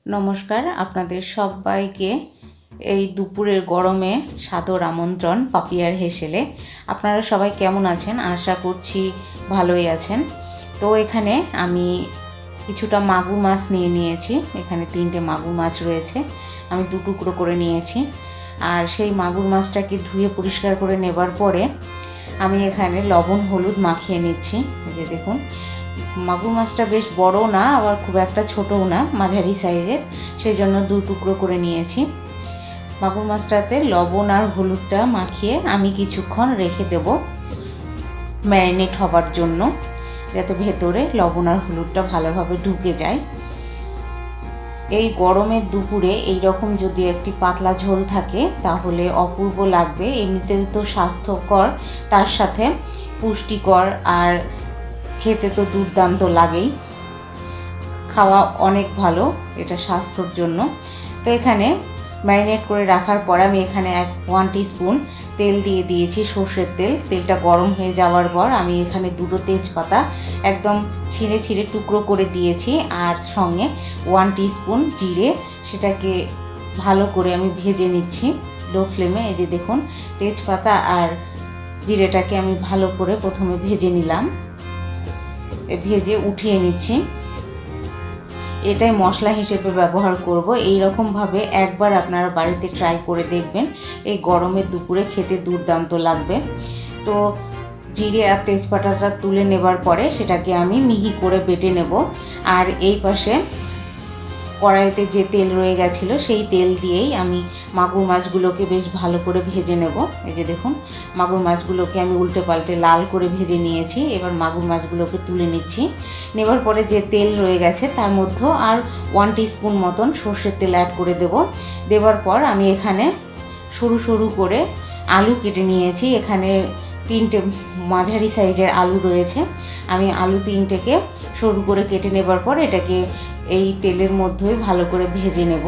নমস্কার, আপনাদের সবাইকে এই দুপুরের গরমে সাদর আমন্ত্রণ পাপিয়ার হেসেলে। আপনারা সবাই কেমন আছেন? আশা করছি ভালোই আছেন। তো এখানে আমি কিছুটা মাগুর মাছ নিয়ে নিয়েছি। এখানে 3টে মাগুর মাছ রয়েছে, আমি 2 টুকরো করে নিয়েছি। আর সেই মাগুর মাছটাকে ধুয়ে পরিষ্কার করে নেবার পরে আমি এখানে লবণ হলুদ মাখিয়ে নিচ্ছি। এই যে দেখুন, মাগুর মাছটা বেশ বড় না, আবার খুব একটা ছোটও না, মাঝারি সাইজের, সেই জন্য 2 টুকরো করে নিয়েছি। মাগুর মাছটাতে লবণ আর হলুদটা মাখিয়ে আমি কিছুক্ষণ রেখে দেব ম্যারিনেট হবার জন্য, যাতে ভেতরে লবণ আর হলুদটা ভালোভাবে ঢুকে যায়। এই গরমের দুপুরে এই রকম যদি একটি পাতলা ঝোল থাকে তাহলে অপূর্ব লাগবে। এমনিতেও তো স্বাস্থ্যকর, তার সাথে পুষ্টিকর, আর খেতে তো দুর্দান্ত লাগেই। খাওয়া অনেক ভালো এটা স্বাস্থ্যর জন্য। তো এখানে ম্যারিনেট করে রাখার পর আমি এখানে 1 টিস্পুন তেল দিয়ে দিয়েছি, সর্ষের তেল। তেলটা গরম হয়ে যাওয়ার পর আমি এখানে 2টো তেজপাতা একদম ছিঁড়ে ছিঁড়ে টুকরো করে দিয়েছি, আর সঙ্গে 1 টিস্পুন জিরে, সেটাকে ভালো করে আমি ভেজে নিচ্ছি লো ফ্লেমে। এই যে দেখুন, তেজপাতা আর জিরেটাকে আমি ভালো করে প্রথমে ভেজে নিলাম, ভেজে উঠিয়ে নিচ্ছি। এটাই মশলা হিসেবে ব্যবহার করব। এই রকমভাবে একবার আপনারা বাড়িতে ট্রাই করে দেখবেন, এই গরমের দুপুরে খেতে দুর্দান্ত লাগবে। তো জিরে আর তেজপাতাটা তুলে নেবার পরে সেটাকে আমি মিহি করে বেটে নেব। আর এই পাশে কড়াইতে যে তেল রয়ে গেছিলো সেই তেল দিয়েই আমি মাগুর মাছগুলোকে বেশ ভালো করে ভেজে নেব। এই যে দেখুন, মাগুর মাছগুলোকে আমি উল্টে পাল্টে লাল করে ভেজে নিয়েছি। এবার মাগুর মাছগুলোকে তুলে নিচ্ছি। নেবার পরে যে তেল রয়ে গেছে তার মধ্যে আর 1 টিস্পুন মতন সর্ষের তেল অ্যাড করে দেব। দেবার পর আমি এখানে সরু সরু করে আলু কেটে নিয়েছি। এখানে 3টে মাঝারি সাইজের আলু রয়েছে। আমি আলু 3টেকে সরু করে কেটে নেবার পর এটাকে এই তেলের মধ্যেই ভালো করে ভেজে নেব।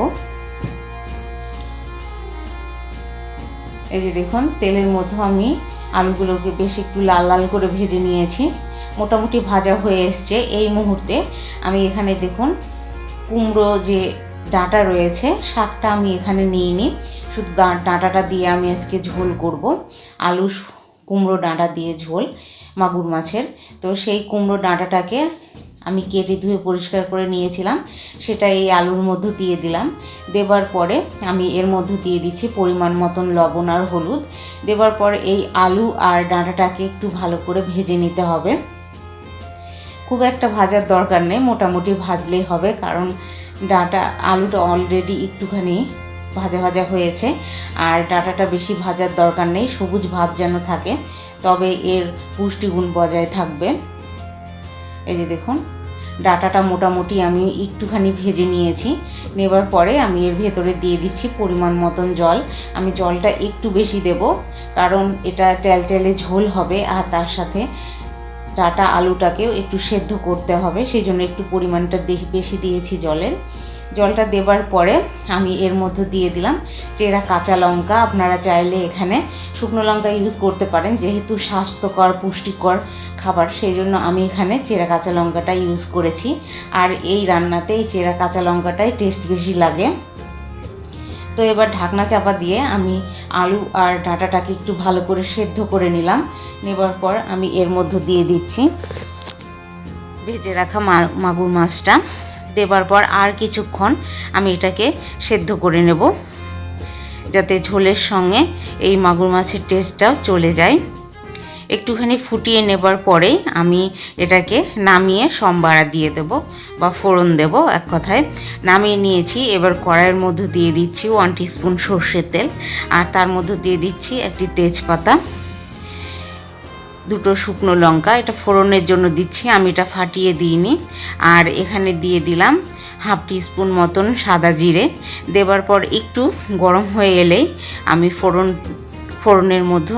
এই যে দেখুন, তেলের মধ্যে আমি আলুগুলোকে বেশ একটু লাল লাল করে ভেজে নিয়েছি। মোটামুটি ভাজা হয়ে এসছে। এই মুহূর্তে আমি এখানে দেখুন, কুমড়ো যে ডাঁটা রয়েছে, শাকটা আমি এখানে নিয়ে নিই। শুধু ডাঁটাটা দিয়ে আমি আজকে ঝোল করব, আলু কুমড়ো ডাঁটা দিয়ে ঝোল মাগুর মাছের। তো সেই কুমড়ো ডাঁটাটাকে আমি কেটে ধুয়ে পরিষ্কার করে নিয়েছিলাম, সেটা এই আলুর মধ্যে দিয়ে দিলাম। দেবার পরে আমি এর মধ্যে দিয়ে দিচ্ছি পরিমাণ মতন লবণ আর হলুদ। দেবার পর এই আলু আর ডাঁটাটাকে একটু ভালো করে ভেজে নিতে হবে। খুব একটা ভাজার দরকার নেই, মোটামুটি ভাজলেই হবে, কারণ আলুটা অলরেডি একটুখানি ভাজা ভাজা হয়েছে। আর ডাঁটাটা বেশি ভাজার দরকার নেই, সবুজ ভাব যেন থাকে, তবে এর পুষ্টিগুণ বজায় থাকবে। এই যে দেখুন, ডাঁটাটা মোটামুটি আমি একটুখানি ভেজে নিয়েছি। নেবার পরে আমি এর ভেতরে দিয়ে দিচ্ছি পরিমাণ মতন জল। আমি জলটা একটু বেশি দেব, কারণ এটা টেলটেলে ঝোল হবে, আর তার সাথে ডাঁটা আলুটাকেও একটু সেদ্ধ করতে হবে, সেই জন্য একটু পরিমাণটা বেশি দিয়েছি জলের। জলটা দেবার পরে আমি এর মধ্যে দিয়ে দিলাম চেরা কাঁচা লঙ্কা। আপনারা চাইলে এখানে শুকনো লঙ্কা ইউজ করতে পারেন, যেহেতু স্বাস্থ্যকর পুষ্টিকর খাবার, সেই জন্য আমি এখানে চেরা কাঁচা লঙ্কাটা ইউজ করেছি। আর এই রান্নাতে এই চেরা কাঁচা লঙ্কাটাই টেস্ট বেশি লাগে। তো এবার ঢাকনা চাপা দিয়ে আমি আলু আর ডাঁটাটাকে একটু ভালো করে সেদ্ধ করে নিলাম। নেবার পর আমি এর মধ্যে দিয়ে দিচ্ছি ভেজে রাখা মাগুর মাছটা। দেবার পর আর কিছুক্ষণ আমি এটাকে সেদ্ধ করে নেব, যাতে ঝোলের সঙ্গে এই মাগুর মাছের টেস্টটাও চলে যায়। একটুখানি ফুটিয়ে নেবার পরে আমি এটাকে নামিয়ে সম্বারা দিয়ে দেব বা ফোড়ন দেব, এক কথায় নামিয়ে নিয়েছি। এবার কড়াইয়ের মধ্যে দিয়ে দিচ্ছি 1 টিস্পুন সর্ষের তেল, আর তার মধ্যে দিয়ে দিচ্ছি একটি তেজপাতা, 2টো শুকনো লঙ্কা। এটা ফোড়নের জন্য দিচ্ছি, আমি এটা ফাটিয়ে দিইনি। আর এখানে দিয়ে দিলাম 1/2 টিস্পুন মতন সাদা জিরে। দেবার পর একটু গরম হয়ে এলেই আমি ফোড়নের মধ্যে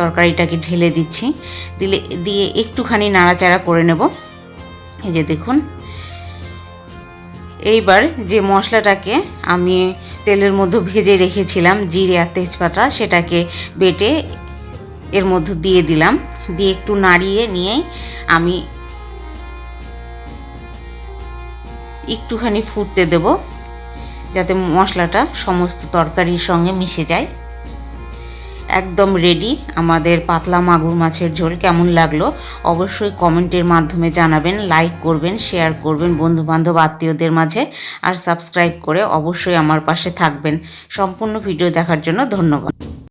তরকারিটাকে ঢেলে দিচ্ছি। দিয়ে একটুখানি নাড়াচাড়া করে নেব। এই যে দেখুন, এইবার যে মশলাটাকে আমি তেলের মধ্যে ভেজে রেখেছিলাম, জিরে আর তেজপাতা, সেটাকে বেটে এর মধ্যে দিয়ে দিলাম। দিয়ে একটু নাড়িয়ে নিয়ে আমি একটুখানি ফুটতে দেব। যাতে মশলাটা সমস্ত তরকারির সঙ্গে মিশে যায়। একদম রেডি আমাদের পাতলা মাগুর মাছের ঝোল। কেমন লাগলো অবশ্যই কমেন্টের মাধ্যমে জানাবেন, লাইক করবেন, শেয়ার করবেন বন্ধুবান্ধব আত্মীয়দের মাঝে, আর সাবস্ক্রাইব করে অবশ্যই আমার পাশে থাকবেন। সম্পূর্ণ ভিডিও দেখার জন্য ধন্যবাদ।